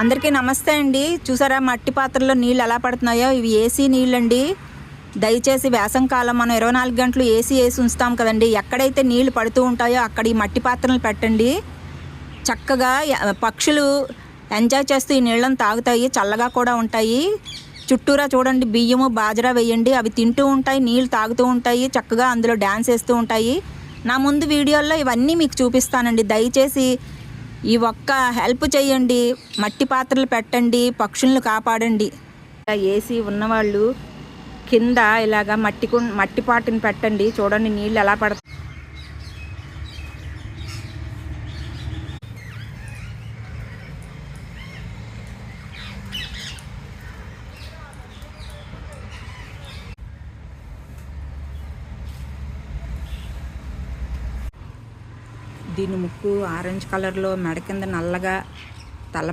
అందరికీ నమస్తే అండి. చూసారా మట్టి పాత్రలో నీళ్ళు ఎలా పడుతున్నాయో? ఇవి ఏసీ నీళ్ళండి. దయచేసి వేసంకాలం మనం 24 గంటలు ఏసీ వేసి ఉంచుతాం కదండి. ఎక్కడైతే నీళ్లు పడుతూ ఉంటాయో అక్కడ ఈ మట్టి పాత్రలు పెట్టండి. చక్కగా పక్షులు ఎంజాయ్ చేస్తూ ఈ నీళ్ళని తాగుతాయి, చల్లగా కూడా ఉంటాయి. చుట్టూరా చూడండి బియ్యము బాజరా వేయండి, అవి తింటూ ఉంటాయి, నీళ్ళు తాగుతూ ఉంటాయి, చక్కగా అందులో డ్యాన్స్ వేస్తూ ఉంటాయి. నా ముందు వీడియోల్లో ఇవన్నీ మీకు చూపిస్తానండి. దయచేసి ఈ ఒక్క హెల్ప్ చేయండి, మట్టి పాత్రలు పెట్టండి, పక్షులను కాపాడండి. ఏసీ ఉన్నవాళ్ళు కింద ఇలాగా మట్టి పాటిని పెట్టండి. చూడండి నీళ్ళు ఎలా పడతాయి. దీని ముక్కు ఆరెంజ్ కలర్లో, మెడ కింద నల్లగా, తల